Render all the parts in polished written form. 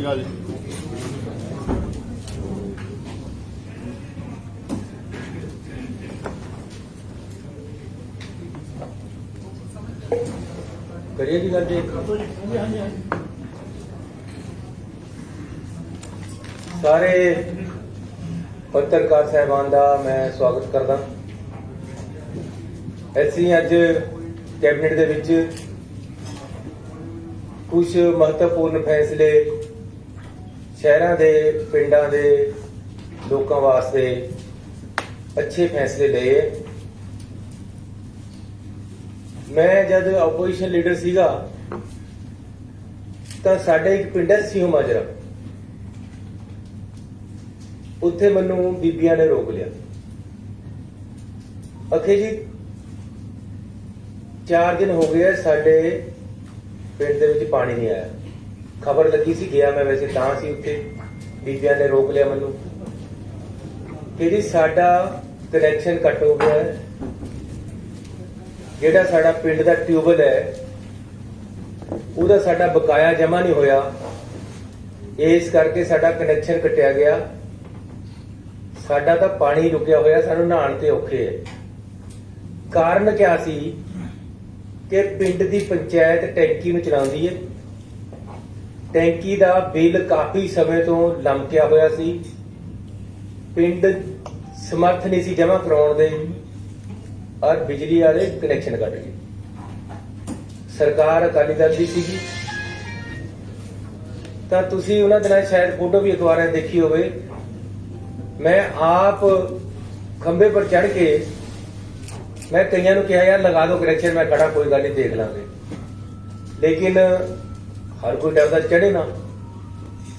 ਅਕਾਲ ਜੀ। करिए जी गल जी। सारे पत्रकार साहबान का मैं स्वागत करदा। ਅਸੀਂ ਅੱਜ कैबिनेट ਦੇ ਵਿੱਚ कुछ महत्वपूर्ण फैसले शहरां दे पिंडां दे लोकां वास्ते अच्छे फैसले लिए। मैं जब ओपोजिशन लीडर सीगा ਤਾਂ ਸਾਡਾ ਇੱਕ ਪਿੰਡ ਹੈ ਸਿਉ ਮਾਜਰਾ, ਉੱਥੇ ਮੈਨੂੰ ਬੀਬੀਆਂ ਨੇ ਰੋਕ ਲਿਆ। ਅਖੇ ਜੀ 4 दिन हो गए ਸਾਡੇ ਪਿੰਡ ਦੇ ਵਿੱਚ ਪਾਣੀ ਨਹੀਂ ਆਇਆ। ਖਬਰ ਲੱਗੀ ਸੀ, ਗਿਆ ਮੈਂ ਵੈਸੇ ਤਾਂ ਸੀ ਉੱਥੇ। ਬੀਬੀਆਂ ਨੇ ਰੋਕ ਲਿਆ ਮੈਨੂੰ ਕਿ ਜੀ ਸਾਡਾ ਕਨੈਕਸ਼ਨ ਕੱਟ ਹੋ ਗਿਆ ਹੈ। ਜਿਹੜਾ ਸਾਡਾ ਪਿੰਡ ਦਾ ਟਿਊਬਲ ਹੈ ਉਹਦਾ ਸਾਡਾ ਬਕਾਇਆ ਜਮਾ ਨਹੀਂ ਹੋਇਆ, ਇਸ ਕਰਕੇ ਸਾਡਾ ਕਨੈਕਸ਼ਨ ਕੱਟਿਆ ਗਿਆ। ਸਾਡਾ ਤਾਂ ਪਾਣੀ ਰੁਕਿਆ ਹੋਇਆ, ਸਾਨੂੰ ਨਹਾਉਣ ਤੇ ਔਖੇ ਹੈ। ਕਾਰਨ ਕਿਆ ਸੀ ਕਿ ਪਿੰਡ ਦੀ ਪੰਚਾਇਤ ਟੈਂਕੀ ਨੂੰ ਚਲਾਉਂਦੀ ਹੈ। ਟੈਂਕੀ ਦਾ ਬਿੱਲ ਕਾਫੀ ਸਮੇਂ ਤੋਂ ਲਮਕਿਆ ਹੋਇਆ ਸੀ। ਪਿੰਡ ਸਮਰਥ ਨਹੀਂ ਸੀ ਜਮਾ ਕਰਾਉਣ ਦੇ, ਔਰ ਬਿਜਲੀ ਵਾਲੇ ਕਨੈਕਸ਼ਨ ਕੱਟ ਗਏ। ਸਰਕਾਰ ਅਕਾਲੀ ਦਲ ਦੀ ਸੀਗੀ, ਤਾਂ ਤੁਸੀਂ ਉਹਨਾਂ ਦਿਨਾਂ ਸ਼ਾਇਦ ਫੋਟੋ ਵੀ ਅਖਬਾਰਾਂ ਦੇਖੀ ਹੋਵੇ। ਮੈਂ ਆਪ ਖੰਭੇ ਪਰ ਚੜ ਕੇ मैं कईयां नूं कहा यार लगा दो कनैक्शन, मैं खड़ा कोई गल नहीं देख लांगे, लेकिन हर कोई डरदा चढ़े ना।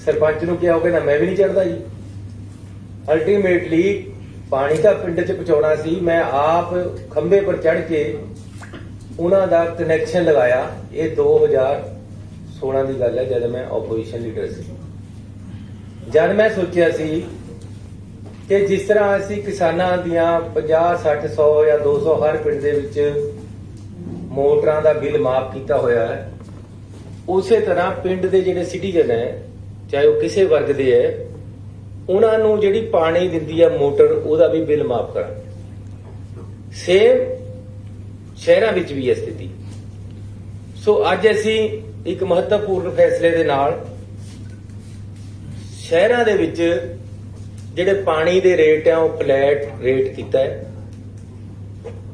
सरपंच नूं कहा होगा ना, मैं भी नहीं चढ़दा जी। अल्टीमेटली पानी का पिंड च पहुंचाउणा सी, मैं आप खंभे पर चढ़ के उन्हां दा कनैक्शन लगाया। ये 2016 की गल है, जब मैं ओपोजिशन लीडर सी। जब मैं सोचिया सी कि जिस तरह असी किसानां दियां 50, 60, 100 या 200 हर पिंड दे विच मोटरां दा बिल माफ किया होया है, उसे तरह पिंड दे जिहड़े सिटीजन है, चाहे वो किसी वर्ग दे है, उन्हां नूं जिहड़ी पानी दिंदी है मोटर, उहदा भी बिल माफ करा। सेम शहरां विच भी है स्थिति। सो अज असी एक महत्वपूर्ण फैसले दे नाल शहरां दे विच ਜਿਹੜੇ ਪਾਣੀ ਦੇ ਰੇਟ ਆ ਉਹ ਫਲੈਟ ਰੇਟ ਕੀਤਾ ਹੈ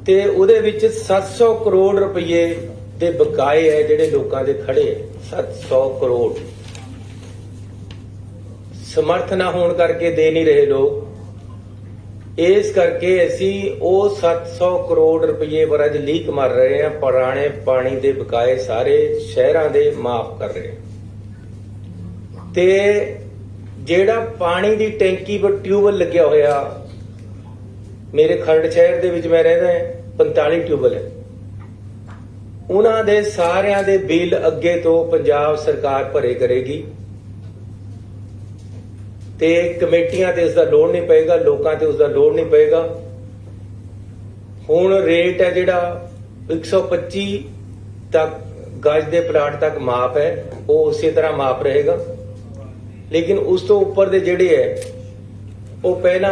ਤੇ ਉਹਦੇ ਵਿੱਚ 700 ਕਰੋੜ ਰੁਪਏ ਦੇ ਬਕਾਏ ਹੈ ਜਿਹੜੇ ਲੋਕਾਂ ਦੇ ਖੜੇ। 700 ਕਰੋੜ ਸਮਰਥ ਨਾ ਹੋਣ ਕਰਕੇ ਦੇ ਨਹੀਂ ਰਹੇ ਲੋਕ। ਇਸ ਕਰਕੇ ਅਸੀਂ ਉਹ 700 ਕਰੋੜ ਰੁਪਏ ਪਰ ਅੱਜ ਲੀਕ ਮਾਰ ਰਹੇ ਹਾਂ। ਪੁਰਾਣੇ ਪਾਣੀ ਦੇ ਬਕਾਏ ਸਾਰੇ ਸ਼ਹਿਰਾਂ ਦੇ ਮਾਫ ਕਰ ਰਹੇ ਤੇ ਜਿਹੜਾ ਪਾਣੀ ਦੀ ਟੈਂਕੀ ਪਰ ਟਿਊਬਲ ਲੱਗਿਆ ਹੋਇਆ, ਮੇਰੇ ਖਰੜ ਸ਼ਹਿਰ ਦੇ ਵਿੱਚ ਮੈਂ ਰਹਿੰਦਾ 45 ਟਿਊਬਲ ਹੈ, ਉਹਨਾਂ ਦੇ ਸਾਰਿਆਂ ਦੇ ਬਿੱਲ ਅੱਗੇ ਤੋਂ ਪੰਜਾਬ ਸਰਕਾਰ ਭਰੇ ਕਰੇਗੀ ਤੇ ਕਮੇਟੀਆਂ ਤੇ ਉਸ ਦਾ ਲੋਡ ਨਹੀਂ ਪਏਗਾ, ਲੋਕਾਂ ਤੇ ਉਸ ਦਾ ਲੋਡ ਨਹੀਂ ਪਏਗਾ। ਹੁਣ ਰੇਟ ਹੈ ਜਿਹੜਾ 125 ਤੱਕ ਗਜ ਦੇ ਪਲਾਟ ਤੱਕ ਮਾਫ ਹੈ, ਉਹ ਉਸੇ ਤਰ੍ਹਾਂ ਮਾਫ ਰਹੇਗਾ। लेकिन उस तो उपर दे जेड़े है वो पहला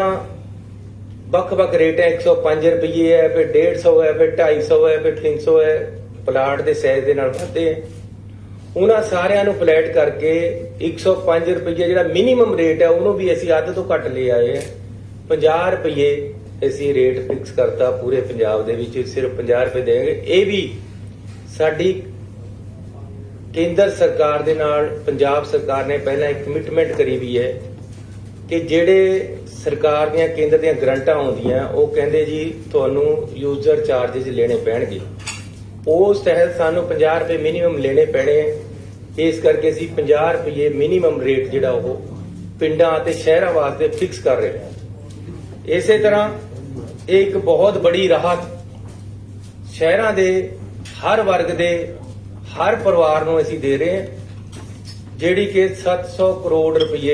ਵੱਖ-ਵੱਖ रेट है। 105 रुपये है, फिर 150 है, फिर 250 है, फिर 300 है। प्लाट के साइज के नाल बढ़ते हैं। उन्होंने सारिਆਂ ਨੂੰ फ्लैट करके 105 रुपये ਜਿਹੜਾ मिनिमम रेट है ਉਹਨੂੰ भी ਅਸੀਂ ਅੱਧ ਤੋਂ ਘੱਟ ले आए हैं। 50 रुपये ਅਸੀਂ रेट फिक्स करता पूरे पंजाब ਦੇ ਵਿੱਚ, सिर्फ 50 रुपये देंगे। ਇਹ भी ਸਾਡੀ केंद्र सरकार दे नाल पंजाब सरकार ने पहला एक कमिटमेंट करी हुई है कि जेड़े सरकार दियां केंद्र दियां ग्रांटां आउंदियां वो कहंदे जी तुहानूं यूजर चार्जेस लेने पैणगे। उस तहत सानूं 50 रुपये मिनिमम लेने पैणे। इस करके असीं 50 रुपये मिनिमम रेट जिहड़ा वो पिंडां ते शहरां वास्ते फिक्स कर रहे हैं। इसे तरह एक बहुत बड़ी राहत शहरां दे हर वर्ग दे हर परिवार ਨੂੰ ਅਸੀਂ ਦੇ ਰਹੇ ਹਾਂ, ਜਿਹੜੀ ਕਿ 700 ਕਰੋੜ ਰੁਪਏ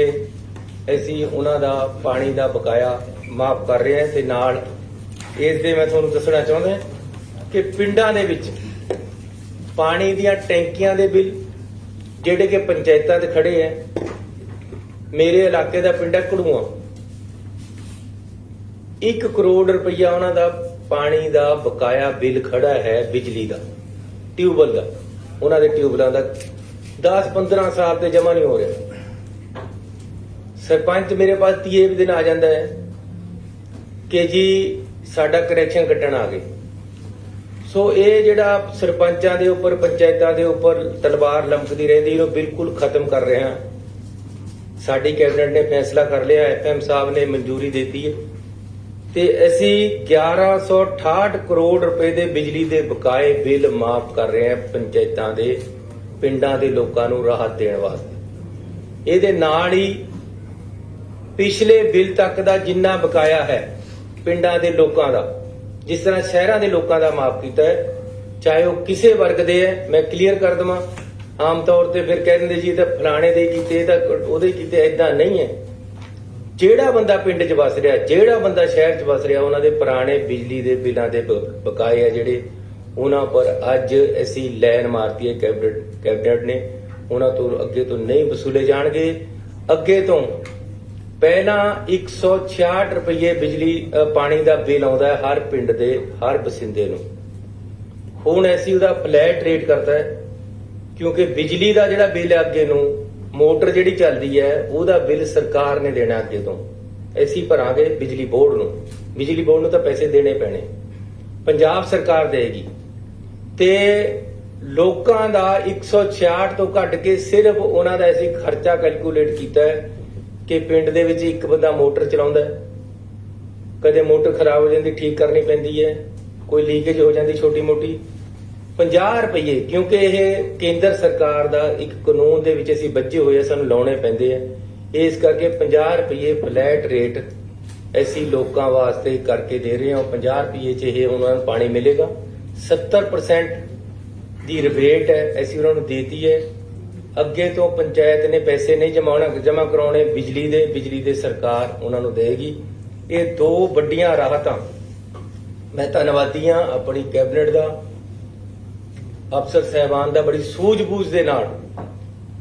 ਅਸੀਂ ਉਹਨਾਂ ਦਾ ਪਾਣੀ ਦਾ ਬਕਾਇਆ ਮਾਫ ਕਰ ਰਹੇ ਹਾਂ। ਤੇ ਨਾਲ ਇਸ ਦੇ ਮੈਂ ਤੁਹਾਨੂੰ ਦੱਸਣਾ ਚਾਹੁੰਦਾ ਕਿ ਪਿੰਡਾਂ ਦੇ ਵਿੱਚ ਪਾਣੀ ਦੀਆਂ ਟੈਂਕੀਆਂ ਦੇ ਬਿੱਲ ਜਿਹੜੇ ਕਿ ਪੰਚਾਇਤਾਂ ਤੇ ਖੜੇ ਹੈ मेरे इलाके का पिंड है घड़ूआ, 1 करोड़ रुपया उन्होंने पानी का बकाया बिल खड़ा है, बिजली का ट्यूबवैल का, उन्होंने ट्यूबवैलों का 10-15 साल से जमा नहीं हो रहा। सरपंच मेरे पास 30 दिन आ जाता है कि जी साडा कनैक्शन कट्टण आ गए। सो ये जिहड़ा सरपंचां दे उपर पंचायतां दे उपर तलवार लमकदी रहिंदी, इहनूं बिल्कुल खत्म कर रहे हैं। साडी कैबिनेट ने फैसला कर लिया, FM साहब ने मंजूरी देती है ते असी 1168 करोड़ रुपए दे बिजली दे बकाए बिल माफ कर रहे हैं पंचायतां दे, पिंडां दे लोकां नूं राहत देण वास्ते। इहदे नाल ही पिछले बिल तक दा जिन्ना बकाया है पिंडां दे लोकां दा, जिस तरह शहरां दे लोकां दा माफ कीता है, चाहे वो किसे वर्ग दे है। मैं क्लीयर कर दवां, आम तौर ते फिर कह दिंदे जी तां फलाणे दे कीते तां ओहदे कीते, इदां नहीं है। ਜਿਹੜਾ ਬੰਦਾ ਪਿੰਡ 'ਚ ਵਸ ਰਿਹਾ, ਜਿਹੜਾ ਬੰਦਾ ਸ਼ਹਿਰ 'ਚ ਵਸ ਰਿਹਾ, ਉਹਨਾਂ ਦੇ ਪੁਰਾਣੇ ਬਿਜਲੀ ਦੇ ਬਿੱਲਾਂ ਦੇ ਬਕਾਏ ਆ ਜਿਹੜੇ, ਉਹਨਾਂ ਪਰ ਅੱਜ ਅਸੀਂ ਲਾਈਨ ਮਾਰਤੀ ਹੈ ਕੈਬਨਿਟ ਨੇ, ਉਹਨਾਂ ਤੋਂ ਅੱਗੇ ਤੋਂ ਨਹੀਂ ਵਸੂਲੇ ਜਾਣਗੇ। ਅੱਗੇ ਤੋਂ ਪਹਿਲਾਂ 166 ਰੁਪਏ ਬਿਜਲੀ ਪਾਣੀ ਦਾ ਬਿੱਲ ਆਉਂਦਾ ਹੈ ਹਰ ਪਿੰਡ ਦੇ ਹਰ ਬਸਿੰਦੇ ਨੂੰ, ਹੁਣ ਅਸੀਂ ਉਹਦਾ ਫਲੈਟ ਰੇਟ ਕਰਤਾ ਹੈ, ਕਿਉਂਕਿ ਬਿਜਲੀ ਦਾ ਜਿਹੜਾ ਬਿੱਲ ਹੈ ਅੱਗੇ ਨੂੰ मोटर जिहड़ी चलदी है ਉਹਦਾ बिल सरकार ने देना, अगे तो ਅਸੀਂ ਭਰਾਂਗੇ बिजली बोर्ड ਨੂੰ, बिजली बोर्ड ਨੂੰ ਤਾਂ पैसे देने पैने, पंजाब सरकार देगी। ਤੇ ਲੋਕਾਂ ਦਾ 166 ਤੋਂ ਘੱਟ ਕੇ ਸਿਰਫ ਉਹਨਾਂ ਦਾ ਅਸੀਂ ਖਰਚਾ ਕੈਲਕੂਲੇਟ ਕੀਤਾ ਹੈ ਕਿ ਪਿੰਡ ਦੇ ਵਿੱਚ ਇੱਕ ਬੰਦਾ ਮੋਟਰ ਚਲਾਉਂਦਾ ਹੈ, ਕਦੇ ਮੋਟਰ ਖਰਾਬ ਹੋ ਜਾਂਦੀ ਠੀਕ ਕਰਨੀ ਪੈਂਦੀ ਹੈ, ਕੋਈ ਲੀਕੇਜ ਹੋ ਜਾਂਦੀ ਛੋਟੀ ਮੋਟੀ, 50 ਰੁਪਏ, ਕਿਉਂਕਿ ਇਹ ਕੇਂਦਰ ਸਰਕਾਰ ਦਾ ਇੱਕ ਕਾਨੂੰਨ ਦੇ ਵਿੱਚ ਅਸੀਂ ਬੱਝੇ ਹੋਏ, ਸਾਨੂੰ ਲਾਉਣੇ ਪੈਂਦੇ ਆ, ਇਸ ਕਰਕੇ 50 ਰੁਪਏ ਫਲੈਟ ਰੇਟ ਅਸੀਂ ਲੋਕਾਂ ਵਾਸਤੇ ਕਰਕੇ ਦੇ ਰਹੇ ਹਾਂ। 50 ਰੁਪਏ 'ਚ ਇਹ ਉਹਨਾਂ ਨੂੰ ਪਾਣੀ ਮਿਲੇਗਾ, 70% ਦੀ ਰਿਬੇਟ ਹੈ ਅਸੀਂ ਉਹਨਾਂ ਨੂੰ ਦੇਤੀ ਹੈ। ਅੱਗੇ ਤੋਂ ਪੰਚਾਇਤ ਨੇ ਪੈਸੇ ਨਹੀਂ ਜਮ੍ਹਾਂ ਕਰਾਉਣੇ, ਬਿਜਲੀ ਦੇ ਸਰਕਾਰ ਉਹਨਾਂ ਨੂੰ ਦੇਗੀ। ਇਹ 2 ਵੱਡੀਆਂ ਰਾਹਤਾਂ। ਮੈਂ ਧੰਨਵਾਦੀ ਹਾਂ ਆਪਣੀ ਕੈਬਨਿਟ ਦਾ, ਅਫਸਰ ਸਾਹਿਬਾਨ ਦਾ, ਬੜੀ ਸੂਝ-ਬੂਝ ਦੇ ਨਾਲ,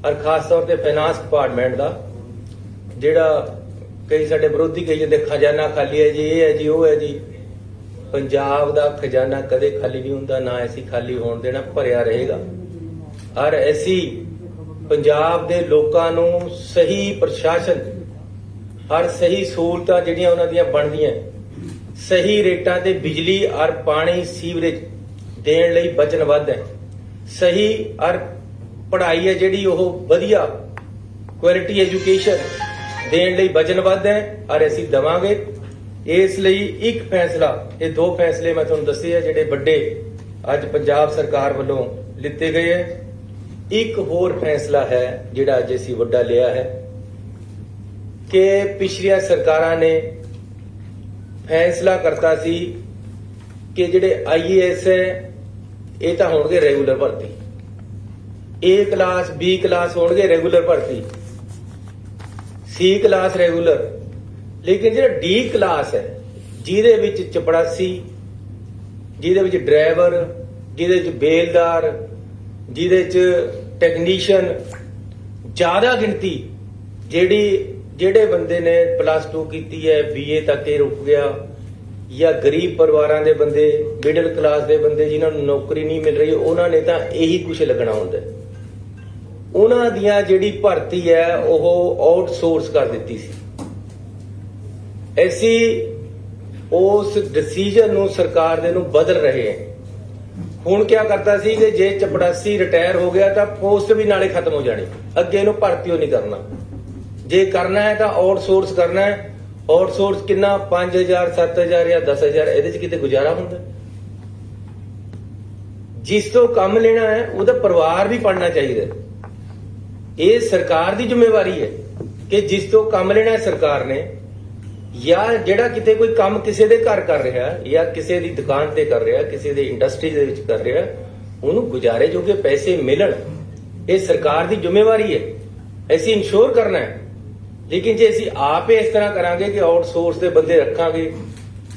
ਔਰ ਖਾਸ ਤੌਰ ਤੇ ਫਾਈਨਾਂਸ ਡਿਪਾਰਟਮੈਂਟ ਦਾ, ਜਿਹੜਾ ਕਈ ਸਾਡੇ ਵਿਰੋਧੀ ਕਹੀ ਜਾਂਦੇ ਖਜ਼ਾਨਾ ਖਾਲੀ ਹੈ ਜੀ, ਇਹ ਹੈ ਜੀ, ਉਹ ਹੈ ਜੀ। ਪੰਜਾਬ ਦਾ ਖਜ਼ਾਨਾ ਕਦੇ ਖਾਲੀ ਨਹੀਂ ਹੁੰਦਾ, ਨਾ ਅਸੀਂ ਖਾਲੀ ਹੋਣ ਦੇਣਾ, ਭਰਿਆ ਰਹੇਗਾ। ਔਰ ਅਸੀਂ ਪੰਜਾਬ ਦੇ ਲੋਕਾਂ ਨੂੰ ਸਹੀ ਪ੍ਰਸ਼ਾਸਨ ਔਰ ਸਹੀ ਸਹੂਲਤਾਂ ਜਿਹੜੀਆਂ ਉਹਨਾਂ ਦੀਆਂ ਬਣਦੀਆਂ, ਸਹੀ ਰੇਟਾਂ ਤੇ ਬਿਜਲੀ ਔਰ ਪਾਣੀ ਸੀਵਰੇਜ ਦੇਣ ਲਈ ਵਚਨਬੱਧ ਹੈ। ਸਹੀ ਔਰ ਪੜ੍ਹਾਈ ਹੈ ਜਿਹੜੀ ਉਹ ਵਧੀਆ ਕੁਆਲਿਟੀ ਐਜੂਕੇਸ਼ਨ ਦੇਣ ਲਈ ਵਚਨਬੱਧ ਹੈ, ਔਰ ਅਸੀਂ ਦੇਵਾਂਗੇ। ਇਸ ਲਈ ਇੱਕ ਫੈਸਲਾ, ਇਹ 2 ਫੈਸਲੇ ਮੈਂ ਤੁਹਾਨੂੰ ਦੱਸੇ ਆ ਜਿਹੜੇ ਵੱਡੇ ਅੱਜ ਪੰਜਾਬ ਸਰਕਾਰ ਵੱਲੋਂ ਲਿੱਤੇ ਗਏ ਹੈ। ਇੱਕ ਹੋਰ ਫੈਸਲਾ ਹੈ ਜਿਹੜਾ ਅੱਜ ਅਸੀਂ ਵੱਡਾ ਲਿਆ ਹੈ ਕਿ ਪਿਛਲੀਆਂ ਸਰਕਾਰਾਂ ਨੇ ਫੈਸਲਾ ਕਰਤਾ ਸੀ ਕਿ ਜਿਹੜੇ IAS ਹੈ ਇਹ ਤਾਂ ਹੋਣਗੇ ਰੈਗੂਲਰ ਭਰਤੀ, A ਕਲਾਸ B ਕਲਾਸ ਹੋਣਗੇ ਰੈਗੂਲਰ ਭਰਤੀ, C ਕਲਾਸ ਰੈਗੂਲਰ, ਲੇਕਿਨ ਜਿਹੜਾ D ਕਲਾਸ ਹੈ ਜਿਹਦੇ ਵਿੱਚ ਚਪੜਾਸੀ, ਜਿਹਦੇ ਵਿੱਚ ਡਰਾਈਵਰ, ਜਿਹਦੇ ਵਿੱਚ ਬੇਲਦਾਰ, ਜਿਹਦੇ ਚ ਟੈਕਨੀਸ਼ੀਅਨ, ਜ਼ਿਆਦਾ ਗਿਣਤੀ ਜਿਹੜੇ ਬੰਦੇ ਨੇ +2 ਕੀਤੀ ਹੈ, BA ਤੱਕ ਇਹ ਰੁਕ ਗਿਆ, ਜਾਂ ਗਰੀਬ ਪਰਿਵਾਰਾਂ ਦੇ ਬੰਦੇ, ਮਿਡਲ ਕਲਾਸ ਦੇ ਬੰਦੇ ਜਿਨ੍ਹਾਂ ਨੂੰ ਨੌਕਰੀ ਨਹੀਂ ਮਿਲ ਰਹੀ, ਉਹਨਾਂ ਨੇ ਤਾਂ ਇਹੀ ਕੁਝ ਲੱਗਣਾ ਹੁੰਦਾ। ਉਹਨਾਂ ਦੀਆਂ ਜਿਹੜੀ ਭਰਤੀ ਹੈ ਉਹ ਆਊਟਸੋਰਸ ਕਰ ਦਿੱਤੀ ਸੀ। ਅਸੀਂ ਉਸ ਡਿਸੀਜਨ ਨੂੰ ਸਰਕਾਰ ਦੇ ਨੂੰ ਬਦਲ ਰਹੇ ਹਾਂ। ਹੁਣ ਕੀ ਕਰਤਾ ਸੀ ਕਿ ਜੇ ਚਪੜਾਸੀ ਰਿਟਾਇਰ ਹੋ ਗਿਆ ਤਾਂ ਪੋਸਟ ਵੀ ਨਾਲੇ ਖਤਮ ਹੋ ਜਾਣੀ, ਅੱਗੇ ਇਹਨੂੰ ਭਰਤੀ ਹੋ ਨਹੀਂ ਕਰਨਾ। ਜੇ ਕਰਨਾ ਹੈ ਤਾਂ ਆਊਟਸੋਰਸ ਕਰਨਾ ਹੈ। ਆਊਟਸੋਰਸ ਕਿੰਨਾ, 5000 7000 ਜਾਂ 10000, ਇਹਦੇ ਚ ਕਿਤੇ ਗੁਜ਼ਾਰਾ ਹੁੰਦਾ? ਜਿਸ ਤੋਂ ਕੰਮ ਲੈਣਾ ਹੈ ਉਹਦਾ ਪਰਿਵਾਰ ਵੀ ਪੜਨਾ ਚਾਹੀਦਾ। ਇਹ ਸਰਕਾਰ ਦੀ ਜ਼ਿੰਮੇਵਾਰੀ ਹੈ ਕਿ ਜਿਸ ਤੋਂ ਕੰਮ ਲੈਣਾ ਹੈ ਸਰਕਾਰ ਨੇ, ਜਾਂ ਜਿਹੜਾ ਕਿਤੇ ਕੋਈ ਕੰਮ ਕਿਸੇ ਦੇ ਘਰ ਕਰ ਰਿਹਾ ਜਾਂ ਕਿਸੇ ਦੀ ਦੁਕਾਨ ਤੇ ਕਰ ਰਿਹਾ, ਕਿਸੇ ਦੇ ਇੰਡਸਟਰੀ ਦੇ ਵਿੱਚ ਕਰ ਰਿਹਾ, ਉਹਨੂੰ ਗੁਜ਼ਾਰੇ ਜੋਗੇ ਪੈਸੇ ਮਿਲਣ, ਇਹ ਸਰਕਾਰ ਦੀ ਜ਼ਿੰਮੇਵਾਰੀ ਹੈ। ਅਸੀਂ ਇਨਸ਼ੋਰ ਕਰਨਾ ਹੈ। ਲੇਕਿਨ ਜੇ ਅਸੀਂ ਆਪ ਇਸ ਤਰ੍ਹਾਂ ਕਰਾਂਗੇ ਕਿ ਆਊਟਸੋਰਸ ਦੇ ਬੰਦੇ ਰੱਖਾਂਗੇ,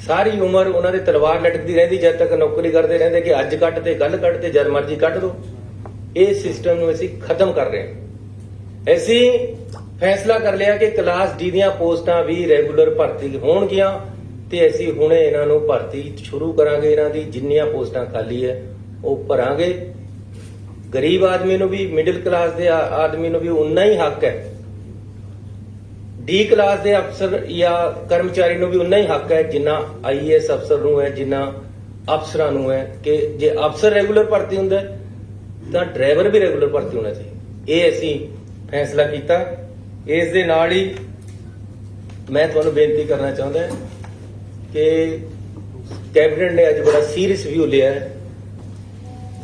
ਸਾਰੀ ਉਮਰ ਉਹਨਾਂ ਦੇ ਤਲਵਾਰ ਲਟਕਦੀ ਰਹਿੰਦੀ ਜਦ ਤੱਕ ਨੌਕਰੀ ਕਰਦੇ ਰਹਿੰਦੇ ਕਿ ਅੱਜ ਕੱਟ ਤੇ ਕੱਲ ਕੱਟ ਤੇ ਜਦ ਮਰਜ਼ੀ ਕੱਟ ਦੋ। ਇਹ ਸਿਸਟਮ ਨੂੰ ਅਸੀਂ ਖਤਮ ਕਰ ਰਹੇ ਹਾਂ। ਅਸੀਂ फैसला कर लिया कि क्लास डी ਦੀਆਂ ਪੋਸਟਾਂ ਵੀ ਰੈਗੂਲਰ ਭਰਤੀ ਹੋਣਗੀਆਂ ਤੇ ਅਸੀਂ ਹੁਣੇ ਇਹਨਾਂ ਨੂੰ ਭਰਤੀ ਸ਼ੁਰੂ ਕਰਾਂਗੇ। ਇਹਨਾਂ ਦੀ ਜਿੰਨੀਆਂ ਪੋਸਟਾਂ ਖਾਲੀ ਹੈ ਉਹ ਭਰਾਂਗੇ। ਗਰੀਬ ਆਦਮੀ ਨੂੰ ਵੀ, ਮਿਡਲ ਕਲਾਸ ਦੇ ਆਦਮੀ ਨੂੰ ਵੀ ਉਨਾ ਹੀ ਹੱਕ ਹੈ। ਡੀ ਕਲਾਸ ਦੇ ਅਫਸਰ ਜਾਂ ਕਰਮਚਾਰੀ ਨੂੰ ਵੀ ਉਨਾ ਹੀ ਹੱਕ ਹੈ ਜਿੰਨਾ ਆਈਏਐਸ ਅਫਸਰ ਨੂੰ ਹੈ, ਜਿੰਨਾ ਅਫਸਰਾਂ ਨੂੰ ਹੈ। ਕਿ ਜੇ ਅਫਸਰ ਰੈਗੂਲਰ ਭਰਤੀ ਹੁੰਦਾ ਤਾਂ ਡਰਾਈਵਰ ਵੀ ਰੈਗੂਲਰ ਭਰਤੀ ਹੋਣਾ ਚਾਹੀਦਾ। ਇਹ ਅਸੀਂ ਫੈਸਲਾ ਕੀਤਾ। ਇਸ ਦੇ ਨਾਲ ਹੀ ਮੈਂ ਤੁਹਾਨੂੰ ਬੇਨਤੀ ਕਰਨਾ ਚਾਹੁੰਦਾ ਕਿ ਕੈਬਨਿਟ ਨੇ ਅੱਜ ਬੜਾ ਸੀਰੀਅਸ ਵਿਊ ਲਿਆ ਹੈ।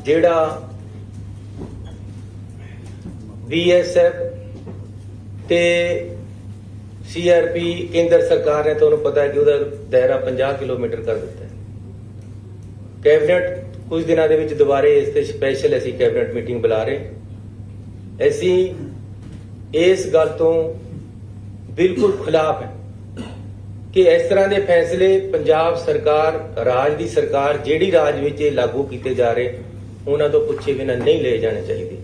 ਜਿਹੜਾ BSF ਤੇ CRP ਕੇਂਦਰ ਸਰਕਾਰ ਨੇ, ਤੁਹਾਨੂੰ ਪਤਾ ਹੈ ਕਿ ਉਹਦਾ ਦਾਇਰਾ 50 ਕਿਲੋਮੀਟਰ ਕਰ ਦਿੱਤਾ ਹੈ। ਕੈਬਨਿਟ ਕੁਝ ਦਿਨਾਂ ਦੇ ਵਿੱਚ ਦੁਬਾਰੇ ਇਸ ਤੇ ਸਪੈਸ਼ਲ ਅਸੀਂ ਕੈਬਨਿਟ ਮੀਟਿੰਗ ਬੁਲਾ ਰਹੇ। ਅਸੀਂ ਇਸ ਗੱਲ ਤੋਂ ਬਿਲਕੁਲ ਖਿਲਾਫ ਹੈ ਕਿ ਇਸ ਤਰ੍ਹਾਂ ਦੇ ਫੈਸਲੇ ਪੰਜਾਬ ਸਰਕਾਰ, ਰਾਜ ਦੀ ਸਰਕਾਰ ਜਿਹੜੀ ਰਾਜ ਵਿੱਚ ਇਹ ਲਾਗੂ ਕੀਤੇ ਜਾ ਰਹੇ, ਉਹਨਾਂ ਤੋਂ ਪੁੱਛੇ ਬਿਨਾਂ ਨਹੀਂ ਲਏ ਜਾਣੇ ਚਾਹੀਦੇ।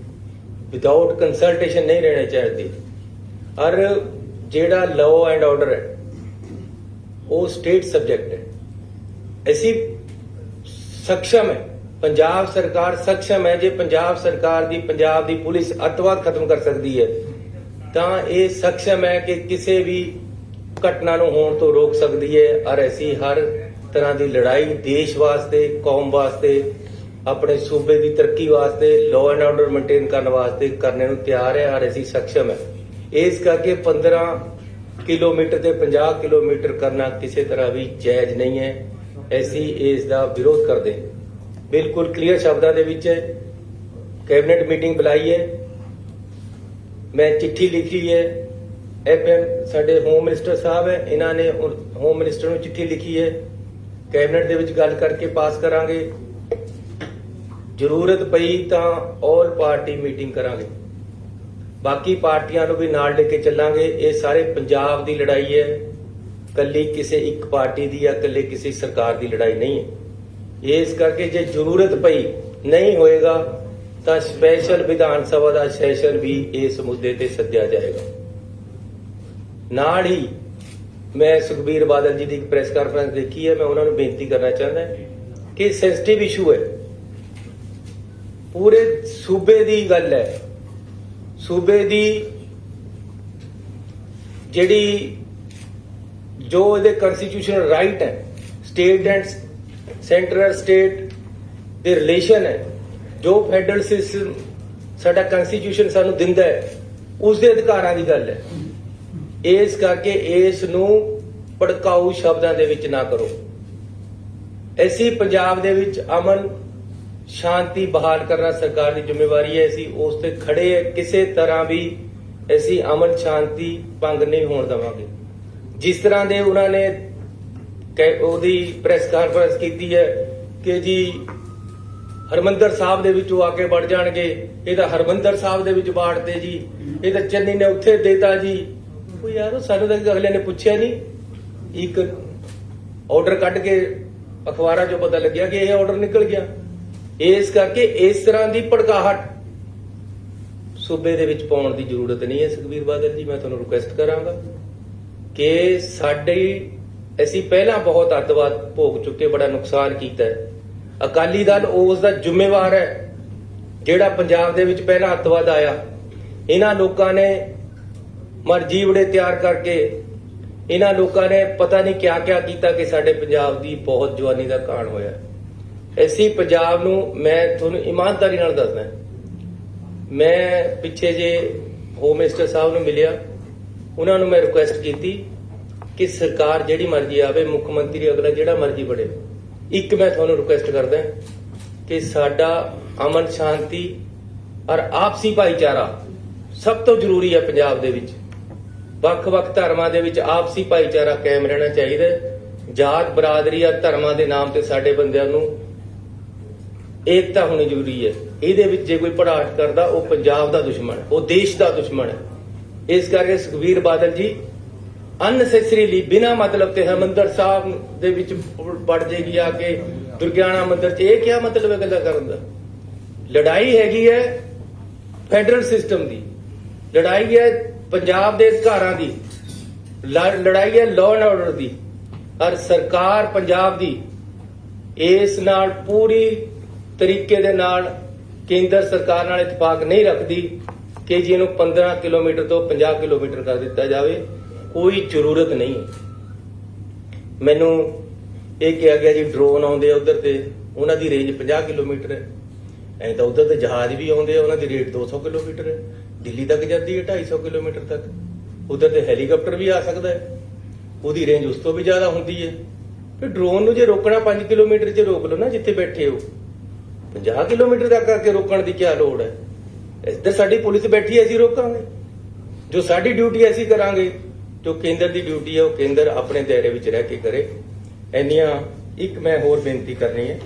ਵਿਦਆਊਟ ਕੰਸਲਟੇਸ਼ਨ ਨਹੀਂ ਰਹਿਣੇ ਚਾਹੀਦੇ। ਔਰ ਜਿਹੜਾ ਲਾਅ ਐਂਡ ਆਰਡਰ ਹੈ ਉਹ ਸਟੇਟ ਸਬਜੈਕਟ ਹੈ। ਅਸੀਂ ਸક્ષਮ ਹੈ, ਪੰਜਾਬ ਸਰਕਾਰ ਸક્ષਮ ਹੈ। ਜੇ ਪੰਜਾਬ ਸਰਕਾਰ ਦੀ, ਪੰਜਾਬ ਦੀ ਪੁਲਿਸ ਅੱਤਵਾਦ ਖਤਮ ਕਰ ਸਕਦੀ ਹੈ ਤਾਂ ਇਹ ਸક્ષਮ ਹੈ ਕਿ ਕਿਸੇ ਵੀ ਘਟਨਾ ਨੂੰ ਹੋਣ ਤੋਂ ਰੋਕ ਸਕਦੀ ਹੈ। ਔਰ ਅਸੀਂ ਹਰ ਤਰ੍ਹਾਂ ਦੀ ਲੜਾਈ ਦੇਸ਼ ਵਾਸਤੇ, ਕੌਮ ਵਾਸਤੇ, ਆਪਣੇ ਸੂਬੇ ਦੀ ਤਰੱਕੀ ਵਾਸਤੇ, ਲਾਅ ਐਂਡ ਆਰਡਰ ਮੇਨਟੇਨ ਕਰਨ ਵਾਸਤੇ ਕਰਨੇ ਨੂੰ ਤਿਆਰ ਹੈ। ਔਰ ਅਸੀਂ ਸક્ષਮ ਹੈ। ਇਸ ਕਰਕੇ 15 ਕਿਲੋਮੀਟਰ ਤੇ 50 ਕਿਲੋਮੀਟਰ ਕਰਨਾ ਕਿਸੇ ਤਰ੍ਹਾਂ ਵੀ ਜਾਇਜ਼ ਨਹੀਂ ਹੈ। ਅਸੀਂ ਇਸ ਦਾ ਵਿਰੋਧ ਕਰਦੇ ਹਾਂ। ਬਿਲਕੁਲ ਕਲੀਅਰ ਸ਼ਬਦਾਂ ਦੇ ਵਿੱਚ ਕੈਬਨਿਟ ਮੀਟਿੰਗ ਬੁਲਾਈ ਹੈ। ਮੈਂ ਚਿੱਠੀ ਲਿਖੀ ਹੈ। FM ਸਾਡੇ ਹੋਮ ਮਿਨਿਸਟਰ ਸਾਹਿਬ ਹੈ, ਇਹਨਾਂ ਨੇ ਹੋਮ ਮਿਨਿਸਟਰ ਨੂੰ ਚਿੱਠੀ ਲਿਖੀ ਹੈ। ਕੈਬਨਿਟ ਦੇ ਵਿੱਚ ਗੱਲ ਕਰਕੇ ਪਾਸ ਕਰਾਂਗੇ। ਜ਼ਰੂਰਤ ਪਈ ਤਾਂ ਆਲ ਪਾਰਟੀ ਮੀਟਿੰਗ ਕਰਾਂਗੇ। ਬਾਕੀ ਪਾਰਟੀਆਂ ਨੂੰ ਵੀ ਨਾਲ ਲੈ ਕੇ ਚੱਲਾਂਗੇ। ਇਹ ਸਾਰੇ ਪੰਜਾਬ ਦੀ ਲੜਾਈ ਹੈ, ਕੱਲੀ ਕਿਸੇ ਇੱਕ ਪਾਰਟੀ ਦੀ ਜਾਂ ਕੱਲੇ ਕਿਸੇ ਸਰਕਾਰ ਦੀ ਲੜਾਈ ਨਹੀਂ ਹੈ। ਇਸ ਕਰਕੇ ਜੇ ਜ਼ਰੂਰਤ ਪਈ, ਨਹੀਂ ਹੋਏਗਾ ਤਾਂ ਸਪੈਸ਼ਲ ਵਿਧਾਨ ਸਭਾ ਦਾ ਸੈਸ਼ਨ ਵੀ ਇਸ ਮੁੱਦੇ ਤੇ ਸੱਦਿਆ ਜਾਏਗਾ। ਨਾਲ ਹੀ ਮੈਂ ਸੁਖਬੀਰ ਬਾਦਲ ਜੀ ਦੀ ਇੱਕ ਪ੍ਰੈਸ ਕਾਨਫਰੰਸ ਦੇਖੀ ਹੈ। ਮੈਂ ਉਹਨਾਂ ਨੂੰ ਬੇਨਤੀ ਕਰਨਾ ਚਾਹੁੰਦਾ ਕਿ ਸੈਂਸਿਟਿਵ ਇਸ਼ੂ ਹੈ, ਪੂਰੇ ਸੂਬੇ ਦੀ ਗੱਲ ਹੈ। ਸੂਬੇ ਦੀ ਜਿਹੜੀ ਜੋ ਇਹਦੇ ਕਨਸਟੀਟਿਊਸ਼ਨਲ ਰਾਈਟ ਹੈ, ਸਟੇਟ ਐਂਡ ਸੈਂਟਰਲ ਸਟੇਟ ਦੇ ਰਿਲੇਸ਼ਨ ਹੈ, ਜੋ ਫੈਡਰਲ ਸਿਸਟਮ ਸਾਡਾ ਕਨਸਟੀਟਿਊਸ਼ਨ ਸਾਨੂੰ ਦਿੰਦਾ ਹੈ, ਉਸ ਦੇ ਅਧਿਕਾਰਾਂ ਦੀ ਗੱਲ ਹੈ। ਇਸ ਕਰਕੇ ਇਸ ਨੂੰ ਭੜਕਾਊ ਸ਼ਬਦਾਂ ਦੇ ਵਿੱਚ ਨਾ ਕਰੋ। ਅਸੀਂ ਪੰਜਾਬ ਦੇ ਵਿੱਚ ਅਮਨ ਸ਼ਾਂਤੀ ਬਹਾਲ ਕਰਨਾ ਸਰਕਾਰ ਦੀ ਜ਼ਿੰਮੇਵਾਰੀ ਹੈ। ਅਸੀਂ ਉਸ ਤੇ ਖੜੇ ਹੈ। ਕਿਸੇ ਤਰ੍ਹਾਂ ਵੀ ਅਸੀਂ ਅਮਨ ਸ਼ਾਂਤੀ ਭੰਗ ਨਹੀਂ ਹੋਣ ਦੇਵਾਂਗੇ। ਜਿਸ ਤਰ੍ਹਾਂ ਦੇ ਉਹਨਾਂ ਨੇ ਉਹਦੀ ਪ੍ਰੈਸ ਕਾਨਫਰੰਸ ਕੀਤੀ ਹੈ ਕਿ ਜੀ ਹਰਮੰਦਰ ਸਾਹਿਬ ਦੇ ਵਿੱਚ ਉਹ ਆ ਕੇ ਵੜ ਜਾਣਗੇ, ਇਹ ਤਾਂ ਹਰਮੰਦਰ ਸਾਹਿਬ ਦੇ ਵਿੱਚ ਬਾੜਦੇ ਜੀ, ਇਹ ਤਾਂ ਚੰਨੀ ਨੇ ਉੱਥੇ ਦੇਤਾ ਜੀ। ਉਹ ਯਾਰ ਸਾਨੂੰ ਤਾਂ ਅਗਲੇ ਨੇ ਪੁੱਛਿਆ ਨਹੀਂ। ਇੱਕ ਆਰਡਰ ਕੱਢ ਕੇ ਅਖਬਾਰਾਂ 'ਚੋਂ ਪਤਾ ਲੱਗਿਆ ਕਿ ਇਹ ਆਰਡਰ ਨਿਕਲ ਗਿਆ। ਇਸ ਕਰਕੇ ਇਸ ਤਰ੍ਹਾਂ ਦੀ ਭੜਕਾਹਟ ਸੂਬੇ ਦੇ ਵਿੱਚ ਪਾਉਣ ਦੀ ਜ਼ਰੂਰਤ ਨਹੀਂ ਹੈ। ਸੁਖਬੀਰ ਬਾਦਲ ਜੀ, ਮੈਂ ਤੁਹਾਨੂੰ ਰਿਕੁਐਸਟ ਕਰਾਂਗਾ ਕਿ ਅਸੀਂ ਪਹਿਲਾਂ ਬਹੁਤ ਅੱਤਵਾਦ ਭੋਗ ਚੁੱਕੇ, ਬੜਾ ਨੁਕਸਾਨ ਕੀਤਾ ਹੈ। ਅਕਾਲੀ ਦਲ ਉਸ ਦਾ ਜ਼ਿੰਮੇਵਾਰ ਹੈ ਜਿਹੜਾ ਪੰਜਾਬ ਦੇ ਵਿੱਚ ਪਹਿਲਾਂ ਅੱਤਵਾਦ ਆਇਆ। ਇਹਨਾਂ ਲੋਕਾਂ ਨੇ ਮਰਜੀ ਵੜੇ ਤਿਆਰ ਕਰਕੇ, ਇਹਨਾਂ ਲੋਕਾਂ ਨੇ ਪਤਾ ਨਹੀਂ ਕਿਆ ਕਿਆ ਕੀਤਾ ਕਿ ਸਾਡੇ ਪੰਜਾਬ ਦੀ ਬਹੁਤ ਜਵਾਨੀ ਦਾ ਕਾਣ ਹੋਇਆ। ਅਸੀਂ ਪੰਜਾਬ ਨੂੰ, ਮੈਂ ਤੁਹਾਨੂੰ ਇਮਾਨਦਾਰੀ ਨਾਲ ਦੱਸਦਾ, ਮੈਂ ਪਿੱਛੇ ਜੇ ਹੋਮ ਮਿਨਿਸਟਰ ਸਾਹਿਬ ਨੂੰ ਮਿਲਿਆ, ਉਹਨਾਂ ਨੂੰ ਮੈਂ ਰਿਕੁਐਸਟ ਕੀਤੀ ਕਿ ਸਰਕਾਰ ਜਿਹੜੀ ਮਰਜ਼ੀ ਆਵੇ, ਮੁੱਖ ਮੰਤਰੀ ਅਗਲਾ ਜਿਹੜਾ ਮਰਜ਼ੀ ਬਣੇ, ਇੱਕ ਮੈਂ ਤੁਹਾਨੂੰ ਰਿਕੁਐਸਟ ਕਰਦਾ ਕਿ ਸਾਡਾ ਅਮਨ ਸ਼ਾਂਤੀ ਔਰ ਆਪਸੀ ਭਾਈਚਾਰਾ ਸਭ ਤੋਂ ਜ਼ਰੂਰੀ ਹੈ। ਪੰਜਾਬ ਦੇ ਵਿੱਚ ਵੱਖ-ਵੱਖ ਧਰਮਾਂ ਦੇ ਵਿੱਚ ਆਪਸੀ ਭਾਈਚਾਰਾ ਕਾਇਮ ਰਹਿਣਾ ਚਾਹੀਦਾ ਹੈ। ਜਾਤ ਬਰਾਦਰੀ ਜਾਂ ਧਰਮਾਂ ਦੇ ਨਾਮ ਤੇ ਸਾਡੇ ਬੰਦਿਆਂ ਨੂੰ ਏਕਤਾ ਹੋਣੀ ਜ਼ਰੂਰੀ ਹੈ। ਇਹਦੇ ਵਿੱਚ ਜੇ ਕੋਈ ਭੜਾਟ ਕਰਦਾ, ਉਹ ਪੰਜਾਬ ਦਾ ਦੁਸ਼ਮਣ ਹੈ, ਉਹ ਦੇਸ਼ ਦਾ ਦੁਸ਼ਮਣ ਹੈ। ਇਸ ਕਰਕੇ ਸੁਖਬੀਰ ਬਾਦਲ ਜੀ ਅਨਨੈਸੈਸਰੀਲੀ ਬਿਨਾਂ ਮਤਲਬ ਤੇ ਹਰਮੰਦਰ ਸਾਹਿਬ ਦੇ ਵਿੱਚ ਵੜ ਜੇਗੀ ਆ ਕੇ, ਦੁਰਗਿਆਣਾ ਮੰਦਿਰ 'ਚ, ਇਹ ਕੀ ਮਤਲਬ ਹੈ ਗੱਲਾਂ ਕਰਨ ਦਾ? ਲੜਾਈ ਹੈਗੀ ਹੈ ਫੈਡਰਲ ਸਿਸਟਮ ਦੀ, ਲੜਾਈ ਹੈ ਪੰਜਾਬ ਦੇ ਅਧਿਕਾਰਾਂ ਦੀ ਲੜਾਈ ਹੈ, ਲਾਅ ਐਂਡ ਆਰਡਰ ਦੀ। ਔਰ ਸਰਕਾਰ ਪੰਜਾਬ ਦੀ ਇਸ ਨਾਲ ਪੂਰੀ ਤਰੀਕੇ ਦੇ ਨਾਲ ਕੇਂਦਰ ਸਰਕਾਰ ਨਾਲ ਇਤਫਾਕ ਨਹੀਂ ਰੱਖਦੀ ਕਿ ਜੀ ਇਹਨੂੰ 15 ਕਿਲੋਮੀਟਰ ਤੋਂ 50 ਕਿਲੋਮੀਟਰ ਕਰ ਦਿੱਤਾ ਜਾਵੇ। ਕੋਈ ਜ਼ਰੂਰਤ ਨਹੀਂ। ਮੈਨੂੰ ਇਹ ਕਿਹਾ ਗਿਆ ਜੀ ਡਰੋਨ ਆਉਂਦੇ ਆ ਉਧਰ ਤੇ, ਉਹਨਾਂ ਦੀ ਰੇਂਜ 50 ਕਿਲੋਮੀਟਰ ਹੈ। ਐਂ ਤਾਂ ਉਧਰ ਤੇ ਜਹਾਜ਼ ਵੀ ਆਉਂਦੇ ਆ, ਉਹਨਾਂ ਦੀ ਰੇਟ 200 ਕਿਲੋਮੀਟਰ ਹੈ। ਦਿੱਲੀ ਤੱਕ ਜਾਂਦੀ ਹੈ 250 ਕਿਲੋਮੀਟਰ ਤੱਕ। ਉਧਰ ਤੇ ਹੈਲੀਕਾਪਟਰ ਵੀ ਆ ਸਕਦਾ ਹੈ, ਉਹਦੀ ਰੇਂਜ ਉਸ ਤੋਂ ਵੀ ਜ਼ਿਆਦਾ ਹੁੰਦੀ ਹੈ। ਫਿਰ ਡਰੋਨ ਨੂੰ ਜੇ ਰੋਕਣਾ 5 ਕਿਲੋਮੀਟਰ 'ਚ ਰੋਕ ਲਓ ਨਾ, ਜਿੱਥੇ ਬੈਠੇ ਹੋ। 50 ਕਿਲੋਮੀਟਰ ਤੱਕ ਕਰਕੇ ਰੋਕਣ ਦੀ ਕੀ ਲੋੜ ਹੈ? ਇੱਧਰ ਸਾਡੀ ਪੁਲਿਸ ਬੈਠੀ ਹੈ, ਅਸੀਂ ਰੋਕਾਂਗੇ। ਜੋ ਸਾਡੀ ਡਿਊਟੀ ਅਸੀਂ ਕਰਾਂਗੇ, ਜੋ ਕੇਂਦਰ ਦੀ ਡਿਊਟੀ ਹੈ ਉਹ ਕੇਂਦਰ ਆਪਣੇ ਦਾਇਰੇ ਵਿੱਚ ਰਹਿ ਕੇ ਕਰੇ। ਇੰਨੀਆਂ ਇੱਕ ਮੈਂ ਹੋਰ ਬੇਨਤੀ ਕਰਨੀ ਹੈ